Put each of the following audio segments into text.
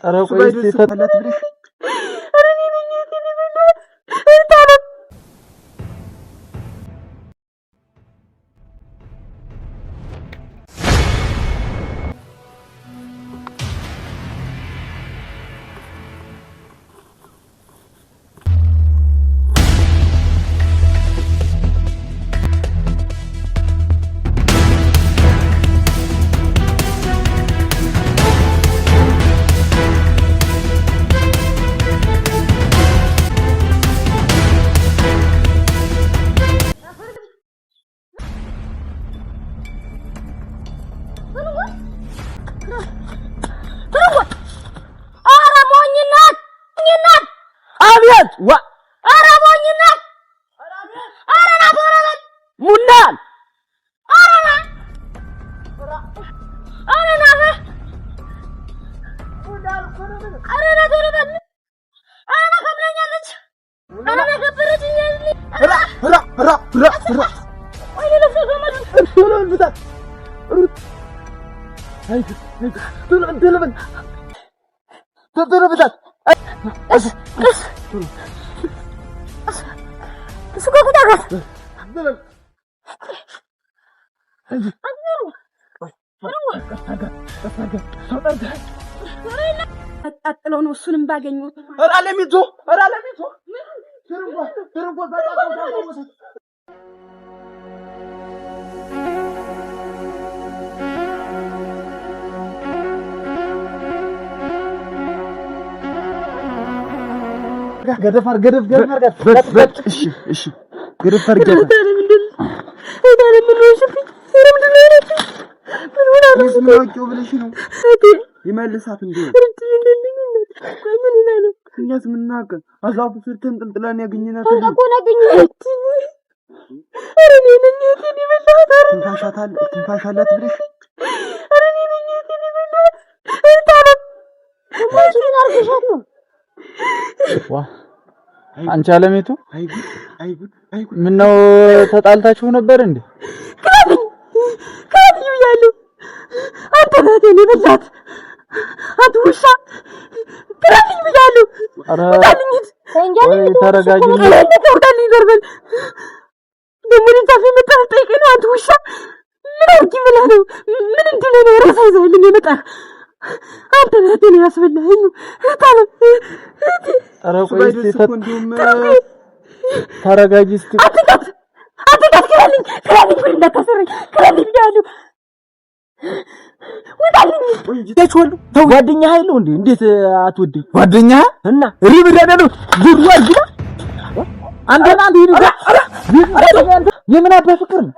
ኧረ ቆይ እስኪ ፈጣላት ብለሽ ዋ አራሞኝና አራና ቦረበት ሙላን አራና አራና ሙላን አራና ቦረበት አራና ከብለኛለች አራና ከበረችኝ ራ ወይ ለፍቶ ገመድ ሩታ አይ ተለበን suka kita kan? አጥለው ነው እሱንም ባገኙት ኧረ አለሚቱ ትርንጎ ገደፍ እሺ ገደፍ አድርገህ ነው ይመልሳት እንዴ እኛስ ምናቀ አዛፉ ስርተን ጥልጥላን ያገኘናት ትንፋሻላት ብለሽ ዋ አንቺ አለሚቱ አይጉድ ምን ነው ተጣልታችሁ ነበር እንዴ? ካዲ ይያለው አንተ ናት የበላት አንተ ውሻ ካዲ ይያለው አረ ወይ ተረጋጊ ተውጣልኝ ዘርበል ደሞ ልታፊ መጣጣይ ነው አንተ ውሻ ምን አርጊ ብላ ነው ምን እንድለ ነው ራስ አይዘልኝ የመጣ አንተ ናት ያስበላኝ ታለ ኧረ ቆይ እስኪ ተረጋጊ እስኪ አትጋት ክራልኝ እንዳታሰረኝ ክራልኝ ያለው ወጣልኝ ወይ ተቾሉ ተው ጓደኛ ኃይሉ እንዴት አትወደኝ ጓደኛ እና ሪብራዳ ነው ዙሩ አርግና አንተና የምን አባ ፍቅር ነው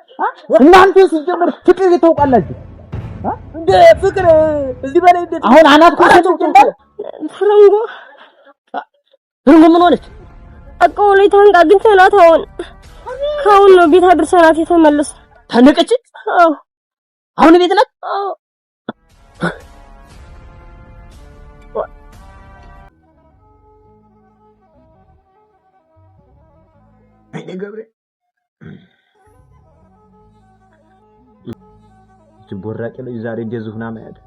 እናንተ ሲጀምር ፍቅር ይተውቃላችሁ እንደ ፍቅር እዚህ በላይ እንደ አሁን አናት ኮሰው እንደ ፍረንጎ ምን ሆነች? አቆሌ ታንቃ ግን ተናት አሁን ነው ቤት አድርሰናት የተመለሰ ታነቀች። አሁን ቤት ናት። አይኔ ገብሬ ቦራቄ ላይ ዛሬ እንደዚህ ሆና ማያድ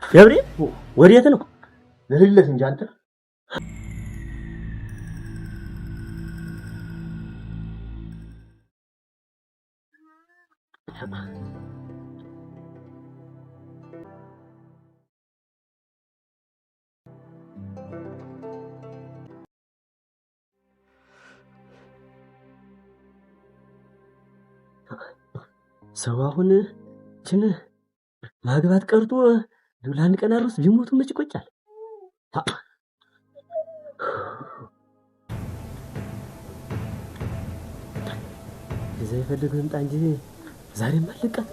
ገብሬ ወዴት ነው? ለልለት እንጂ አንተ ሰው አሁን ችን ማግባት ቀርቶ ለአንድ ቀን አሮስ ቢሞቱ መች ይቆጫል? እዛ ይፈልግ ልምጣ እንጂ ዛሬም አልቀት